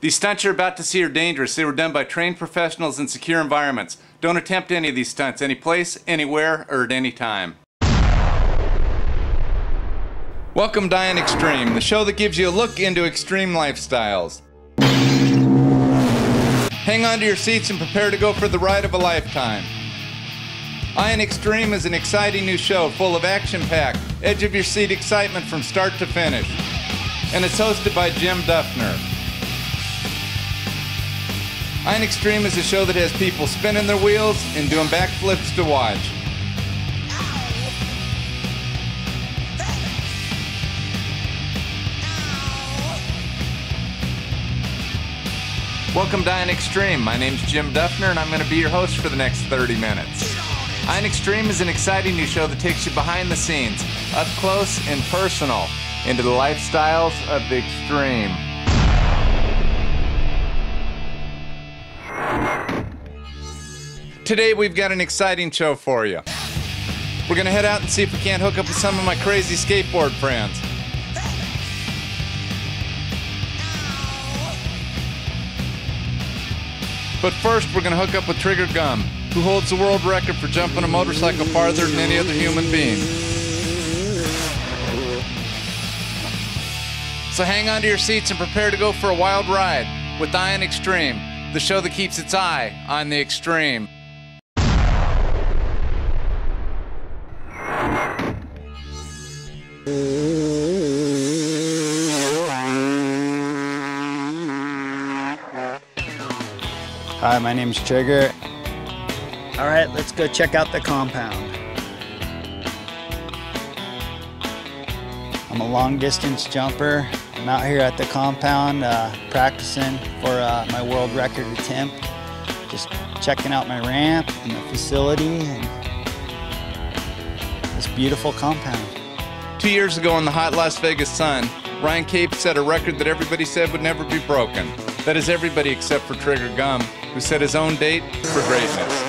These stunts you're about to see are dangerous. They were done by trained professionals in secure environments. Don't attempt any of these stunts, any place, anywhere, or at any time. Welcome to Iron Extreme, the show that gives you a look into extreme lifestyles. Hang on to your seats and prepare to go for the ride of a lifetime. Iron Extreme is an exciting new show full of action-packed, edge-of-your-seat excitement from start to finish. And it's hosted by Duffner. Iron Extreme is a show that has people spinning their wheels and doing backflips to watch. Welcome to Iron Extreme. My name's Jim Duffner and I'm going to be your host for the next 30 minutes. Iron Extreme is an exciting new show that takes you behind the scenes, up close and personal, into the lifestyles of the extreme. Today we've got an exciting show for you. We're going to head out and see if we can't hook up with some of my crazy skateboard friends. But first we're going to hook up with Gumm, who holds the world record for jumping a motorcycle farther than any other human being. So hang on to your seats and prepare to go for a wild ride with Iron Extreme, the show that keeps its eye on the extreme. Hi, my name's Trigger. All right, let's go check out the compound. I'm a long distance jumper. I'm out here at the compound practicing for my world record attempt. Just checking out my ramp and the facility and this beautiful compound. 2 years ago in the hot Las Vegas sun, Ryan Cape set a record that everybody said would never be broken. That is everybody except for Gumm, who set his own date for greatness.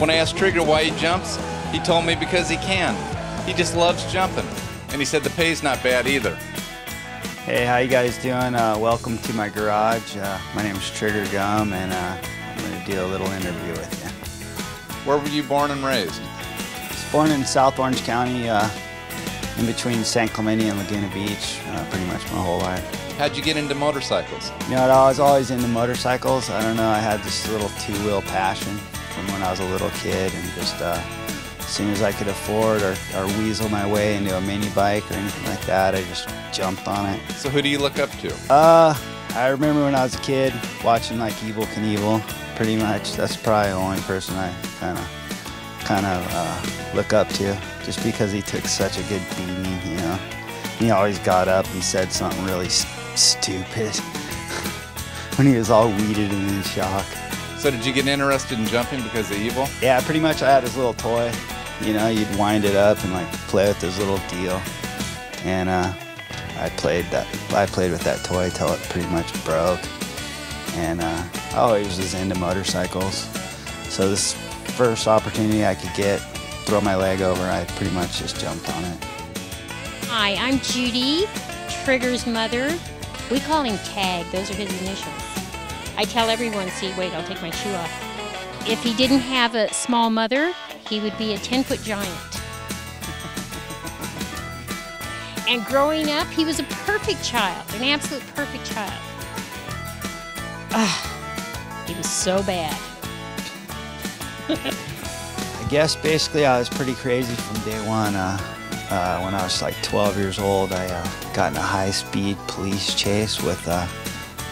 When I asked Trigger why he jumps, he told me because he can. He just loves jumping. And he said the pay's not bad either. Hey, how you guys doing? Welcome to my garage. My name is Gumm, and I'm going to do a little interview with you. Where were you born and raised? I was born in South Orange County, in between San Clemente and Laguna Beach, pretty much my whole life. How'd you get into motorcycles? You know, I was always into motorcycles. I don't know, I had this little two-wheel passion from when I was a little kid, and just as soon as I could afford or weasel my way into a mini bike or anything like that, I just jumped on it. So who do you look up to? I remember when I was a kid watching like Evel Knievel, pretty much. That's probably the only person I kind of look up to, just because he took such a good beating, you know. He always got up and said something really stupid when he was all weeded and in shock. So did you get interested in jumping because of Evel? Yeah, pretty much. I had his little toy. You know, you'd wind it up and like play with his little deal. And I played with that toy till it pretty much broke. And I always was into motorcycles. So this first opportunity I could get, throw my leg over, I pretty much just jumped on it. Hi, I'm Judy, Trigger's mother. We call him Tag. Those are his initials. I tell everyone, see, wait, I'll take my shoe off. If he didn't have a small mother, he would be a 10-foot giant. And growing up, he was a perfect child, an absolute perfect child. He was so bad. I guess basically I was pretty crazy from day one. When I was like 12 years old, I got in a high-speed police chase with the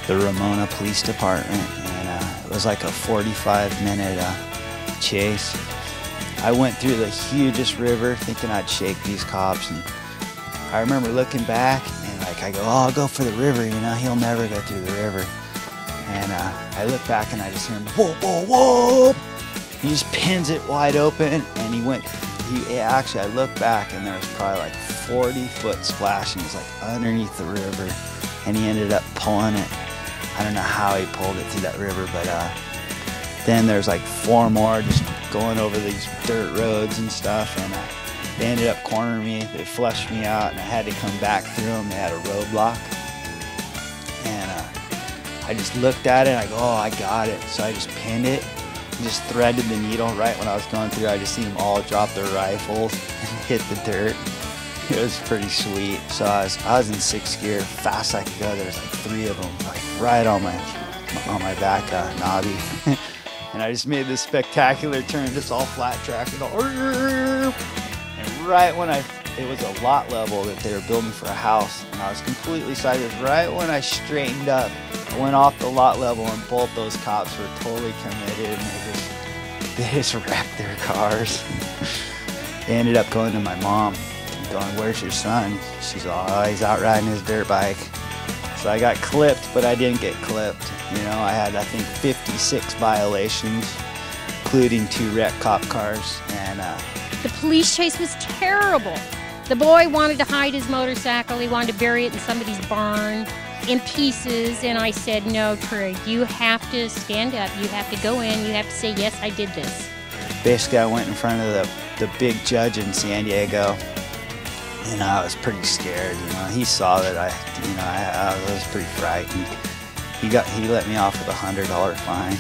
Ramona Police Department, and it was like a 45-minute chase. I went through the hugest river thinking I'd shake these cops, and I remember looking back and like I go, oh, I'll go for the river, you know, he'll never go through the river. And I look back and I just hear him, whoa, whoa, whoa! He just pins it wide open, and actually, I look back and there was probably like 40-foot splash, and he was like underneath the river, and he ended up pulling it. I don't know how he pulled it through that river, but then there's like 4 more just going over these dirt roads and stuff, and they ended up cornering me. They flushed me out, and I had to come back through them. They had a roadblock, and I just looked at it and I go, oh, I got it. So I just pinned it. Just threaded the needle right when I was going through. I just seen them all drop their rifles and hit the dirt. It was pretty sweet. So I was in 6th gear, fast I could go. There was like 3 of them, like right on my back knobby. And I just made this spectacular turn, just all flat track, and right when it was a lot level that they were building for a house, and I was completely sideways. Right when I straightened up, I went off the lot level, and both those cops were totally committed, and they just wrecked their cars. They ended up going to my mom, going, where's your son? She's all, oh, he's out riding his dirt bike. So I got clipped, but I didn't get clipped. You know, I had, I think, 56 violations, including 2 wrecked cop cars. And the police chase was terrible. The boy wanted to hide his motorcycle. He wanted to bury it in somebody's barn in pieces. And I said, no, Trig, you have to stand up. You have to go in. You have to say, yes, I did this. Basically, I went in front of the big judge in San Diego. And I was pretty scared, you know. He saw that I was pretty frightened. He let me off with a $100 fine.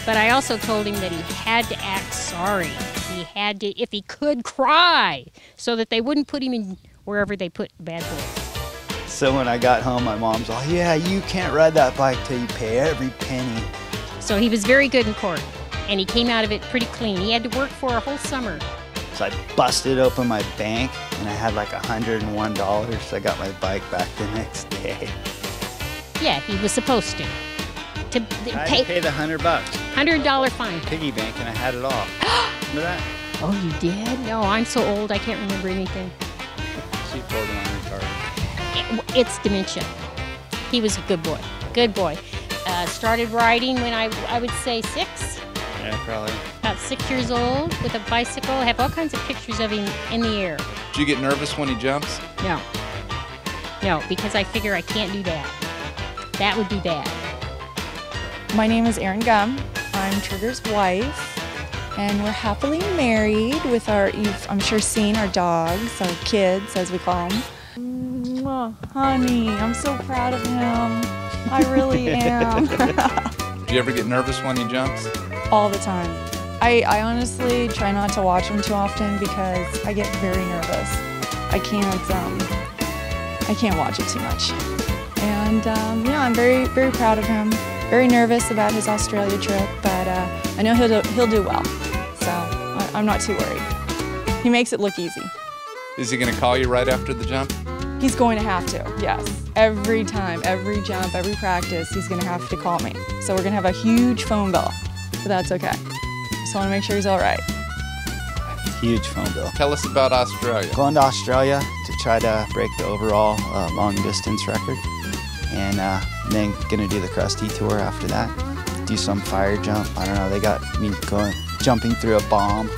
But I also told him that he had to act sorry. He had to, if he could, cry, so that they wouldn't put him in wherever they put bad boys. So when I got home, my mom's all, yeah, you can't ride that bike till you pay every penny. So he was very good in court, and he came out of it pretty clean. He had to work for a whole summer. So I busted open my bank, and I had like $101, so I got my bike back the next day. Yeah, he was supposed to. I had to pay the $100. $100 fine. Piggy bank, and I had it all. Remember that? Oh, you did? No, I'm so old I can't remember anything. She pulled it on her card. It's dementia. He was a good boy. Good boy. Started riding when I would say 6. Yeah, probably. About 6 years old with a bicycle. I have all kinds of pictures of him in the air. Do you get nervous when he jumps? No. No, because I figure I can't do that. That would be bad. My name is Erin Gumm. I'm Trigger's wife, and we're happily married with you've, I'm sure, seen our dogs, our kids, as we call them. Honey, I'm so proud of him. I really am. Do you ever get nervous when he jumps? All the time. I honestly try not to watch him too often because I get very nervous. I can't watch it too much. And yeah, I'm very, very proud of him. Very nervous about his Australia trip, but I know he'll do well. So I'm not too worried. He makes it look easy. Is he going to call you right after the jump? He's going to have to, yes. Every time, every jump, every practice, he's going to have to call me. So we're going to have a huge phone bill, but that's okay. Just want to make sure he's all right. Huge phone bill. Tell us about Australia. Going to Australia to try to break the overall long distance record. And then gonna do the Krusty tour after that. Do some fire jump. I don't know, they got me jumping through a bomb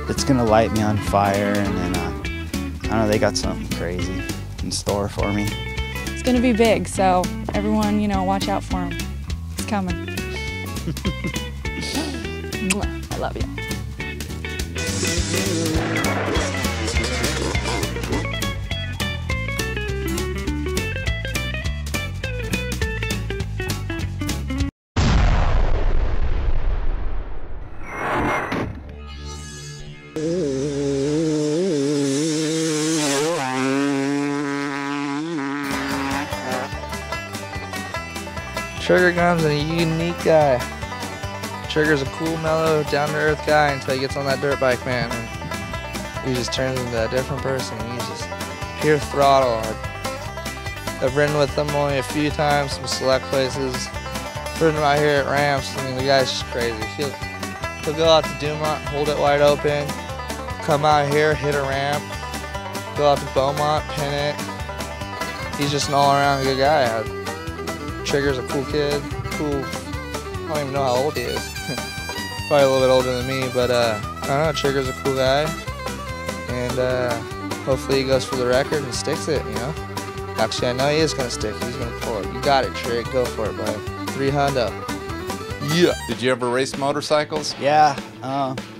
that's gonna light me on fire, and then I don't know, they got something crazy in store for me. It's gonna be big, so everyone, you know, watch out for him. He's coming. I love you. Trigger Gumm's a unique guy. Trigger's a cool, mellow, down-to-earth guy until he gets on that dirt bike, man. And he just turns into a different person. He's just pure throttle. I've ridden with him only a few times, some select places. Ridden him out here at ramps. I mean, the guy's just crazy. He'll go out to Dumont, hold it wide open, come out here, hit a ramp, go out to Beaumont, pin it. He's just an all-around good guy. Trigger's a cool kid. Cool. I don't even know how old he is. Probably a little bit older than me, but I don't know. Trigger's a cool guy, and hopefully he goes for the record and sticks it. You know. Actually, I know he is gonna stick. He's gonna pull it. You got it, Trig. Go for it, bud. 300. Yeah. Did you ever race motorcycles? Yeah.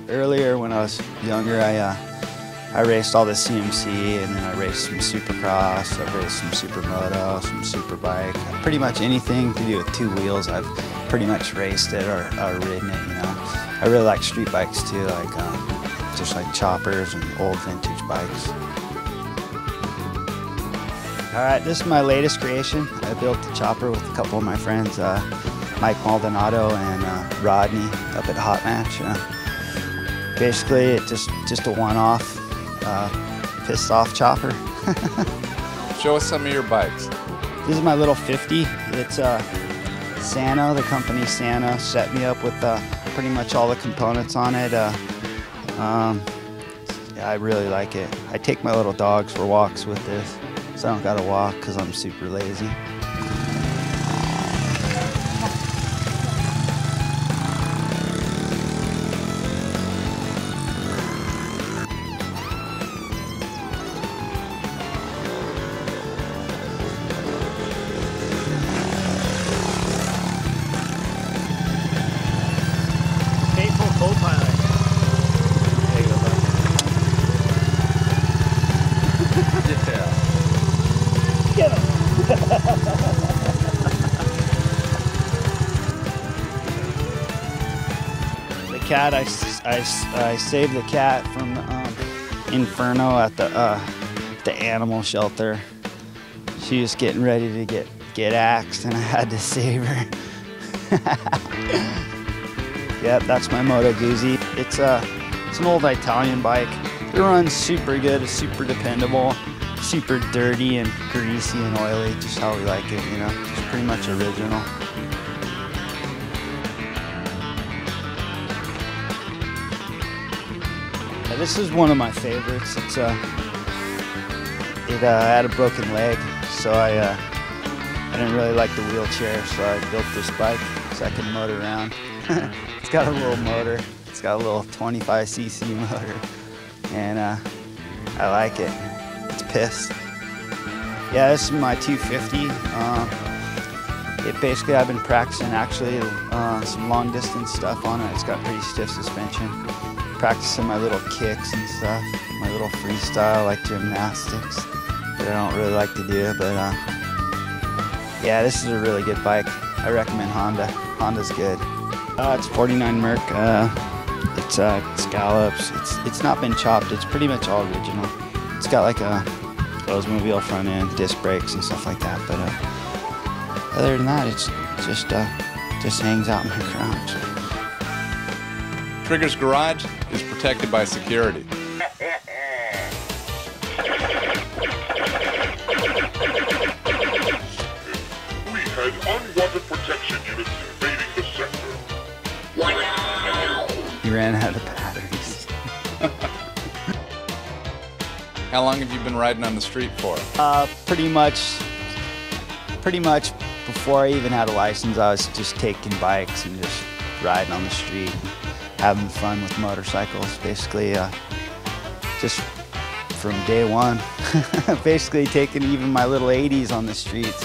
Earlier when I was younger, I raced all the CMC, and then I raced some Supercross. I raced some Supermoto, some Superbike. Pretty much anything to do with two wheels, I've pretty much raced it or ridden it. You know. I really like street bikes too, like just like choppers and old vintage bikes. All right, this is my latest creation. I built the chopper with a couple of my friends, Mike Maldonado and Rodney up at Hot Match. Basically, it's just a one-off, pissed off chopper. Show us some of your bikes. This is my little 50. It's Sano, the company Sano, set me up with pretty much all the components on it. Yeah, I really like it. I take my little dogs for walks with this, so I don't gotta walk because I'm super lazy. Faithful co-pilot. There you go, bud. Yeah. Get him! The cat, I saved the cat from Inferno at the animal shelter. She was getting ready to get axed, and I had to save her. Yep, that's my Moto Guzzi. It's an old Italian bike. It runs super good. It's super dependable. Super dirty and greasy and oily, just how we like it, you know. It's pretty much original. Yeah, this is one of my favorites. It's it had a broken leg, so I didn't really like the wheelchair, so I built this bike so I can motor around. It's got a little motor. It's got a little 25cc motor, and I like it. It's pissed. Yeah, this is my 250. It basically, I've been practicing actually some long distance stuff on it. It's got pretty stiff suspension. Practicing my little kicks and stuff, my little freestyle like gymnastics that I don't really like to do, but yeah, this is a really good bike. I recommend Honda. Honda's good. It's 49 Merc. It's scallops. It's not been chopped. It's pretty much all original. It's got like a Oldsmobile front end, disc brakes and stuff like that. But other than that, it's just hangs out in my garage. Trigger's garage is protected by security. We had unwanted protection units invading the sector. He ran out of batteries. How long have you been riding on the street for? Pretty much before I even had a license, I was just taking bikes and just riding on the street, having fun with motorcycles, basically just from day one. Basically taking even my little 80s on the streets,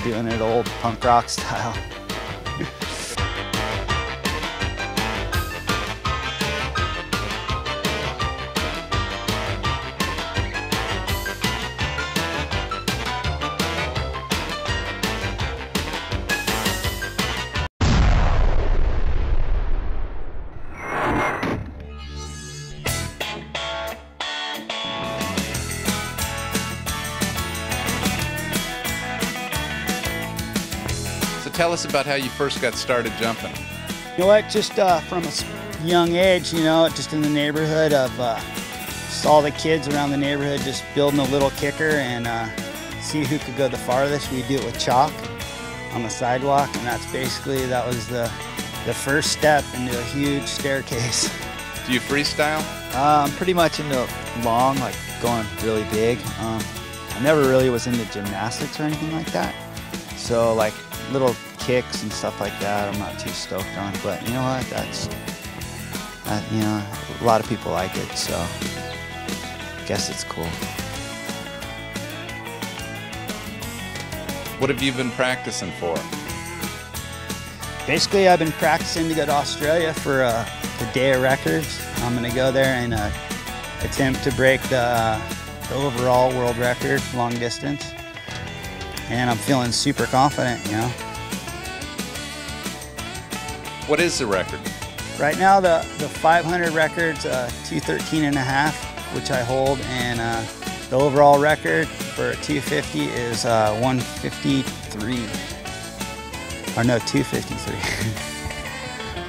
doing it old punk rock style. Tell us about how you first got started jumping. You know what, just from a young age, you know, just in the neighborhood of just all the kids around the neighborhood just building a little kicker and see who could go the farthest. We do it with chalk on the sidewalk, and that was the first step into a huge staircase. Do you freestyle? I'm pretty much into long, like going really big. I never really was into gymnastics or anything like that. So like little kicks and stuff like that, I'm not too stoked on. But you know what? You know, a lot of people like it, so I guess it's cool. What have you been practicing for? Basically, I've been practicing to go to Australia for the day of records. I'm gonna go there and attempt to break the overall world record long distance. And I'm feeling super confident, you know. What is the record? Right now, the 500 record's 2:13.5, which I hold, and the overall record for 250 is 1:53. Or no, 2:53.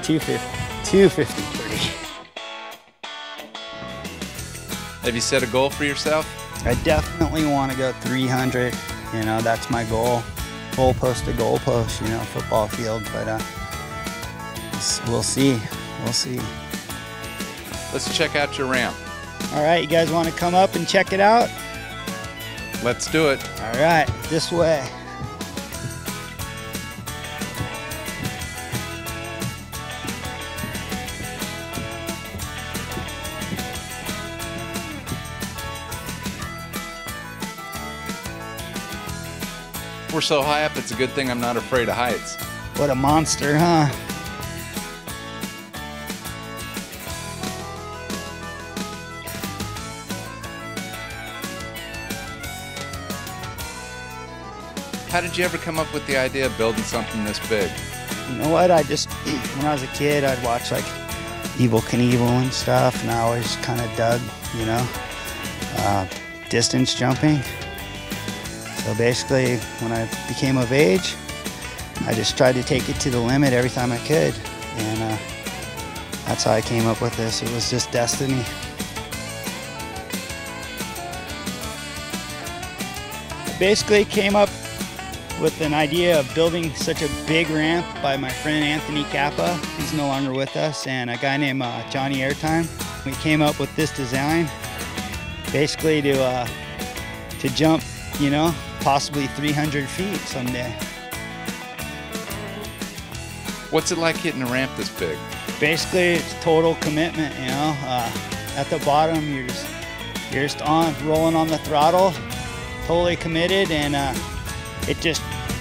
2:53. Have you set a goal for yourself? I definitely want to go 300. You know, that's my goal. Goalpost to goalpost, you know, football field. But we'll see. We'll see. Let's check out your ramp. All right, you guys want to come up and check it out? Let's do it. All right, this way. We're so high up, it's a good thing I'm not afraid of heights. What a monster, huh? How did you ever come up with the idea of building something this big? You know what, when I was a kid, I'd watch like Evel Knievel and stuff, and I always kind of dug, you know, distance jumping. So basically, when I became of age, I just tried to take it to the limit every time I could. And that's how I came up with this. It was just destiny. I basically came up with an idea of building such a big ramp by my friend Anthony Kappa. He's no longer with us, and a guy named Johnny Airtime. We came up with this design basically to jump, you know, possibly 300 feet someday. What's it like hitting a ramp this big? Basically, it's total commitment, you know. At the bottom, you're just on, rolling on the throttle, totally committed, and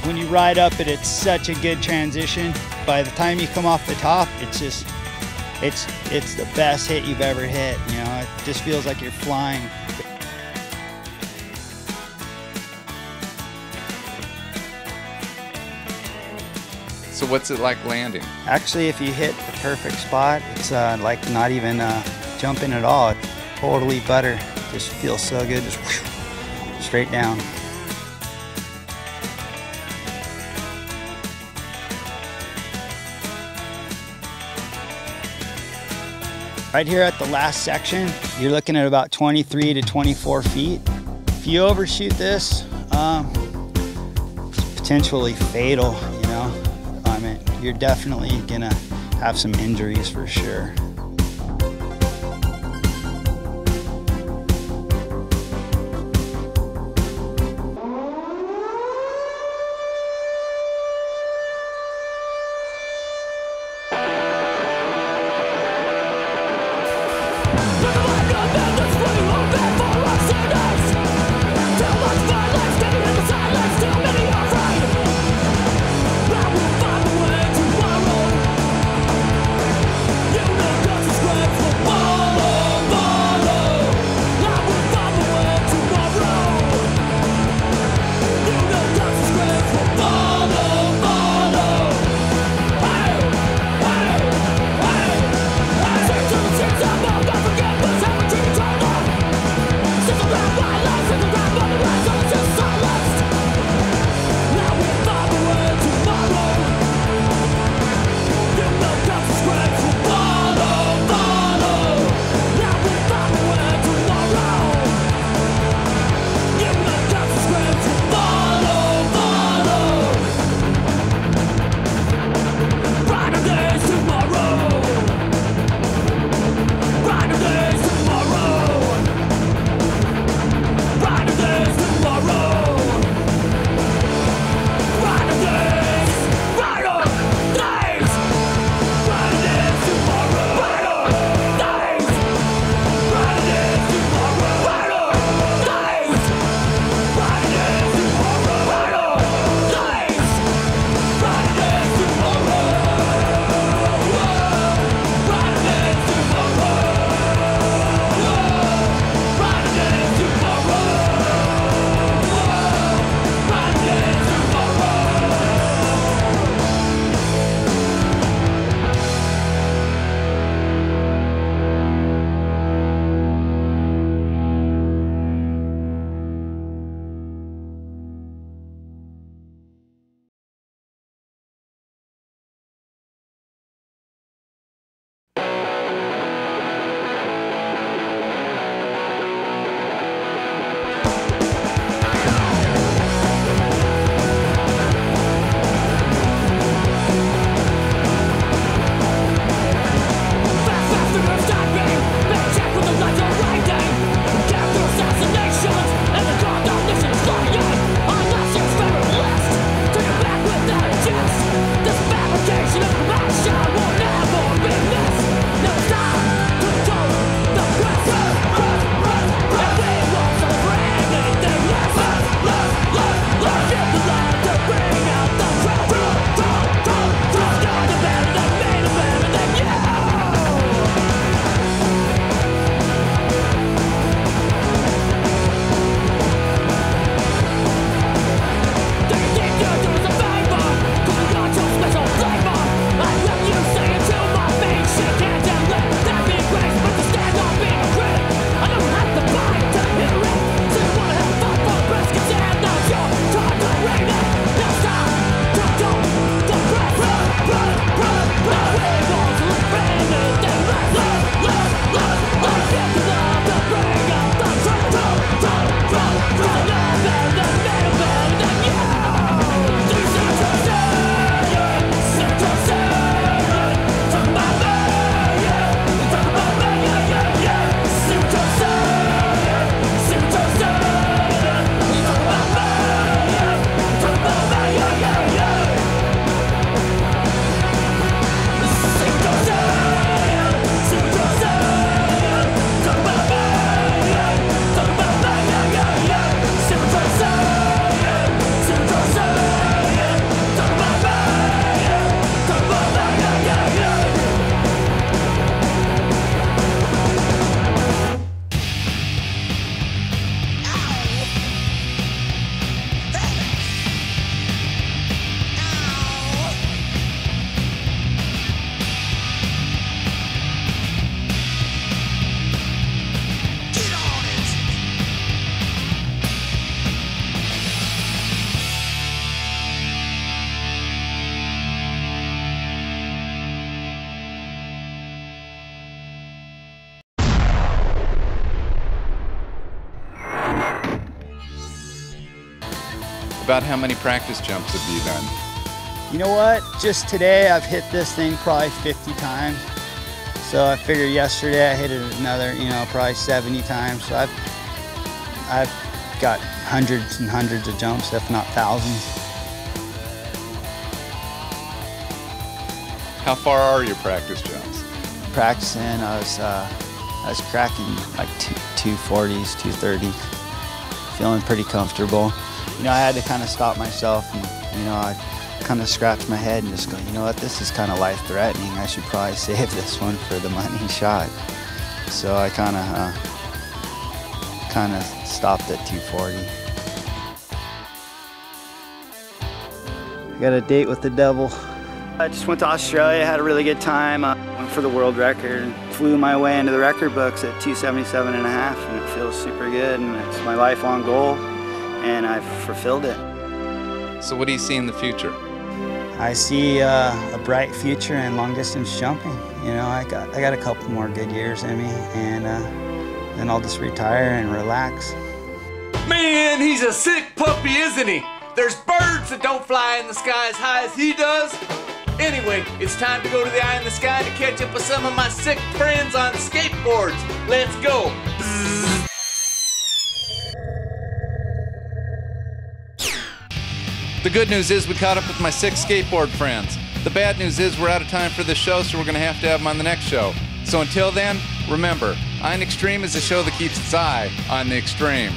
when you ride up it, it's such a good transition. By the time you come off the top, it's the best hit you've ever hit, you know. It just feels like you're flying. So what's it like landing? Actually, if you hit the perfect spot, it's like not even jumping at all. It's totally butter. Just feels so good, just whoosh, straight down. Right here at the last section, you're looking at about 23 to 24 feet. If you overshoot this, it's potentially fatal, you know. I mean, you're definitely gonna have some injuries for sure. You know About how many practice jumps have you done? You know what? Just today I've hit this thing probably 50 times. So I figured yesterday I hit it another, probably 70 times. So I've got hundreds and hundreds of jumps, if not thousands. How far are your practice jumps? Practicing, I was cracking like 240s, 230s, feeling pretty comfortable. I had to kind of stop myself and, I kind of scratch my head and just go, you know what, this is kind of life-threatening. I should probably save this one for the money shot. So I kind of stopped at 240. I got a date with the devil. I just went to Australia, had a really good time. Went for the world record and flew my way into the record books at 277.5, and it feels super good, and it's my lifelong goal, and I've fulfilled it. So what do you see in the future? I see a bright future in long distance jumping. I got a couple more good years in me, and then I'll just retire and relax. Man, he's a sick puppy, isn't he? There's birds that don't fly in the sky as high as he does. Anyway, it's time to go to the eye in the sky to catch up with some of my sick friends on skateboards. Let's go. The good news is we caught up with my sick skateboard friends. The bad news is we're out of time for this show, so we're going to have them on the next show. So until then, remember, Iron Extreme is a show that keeps its eye on the extreme.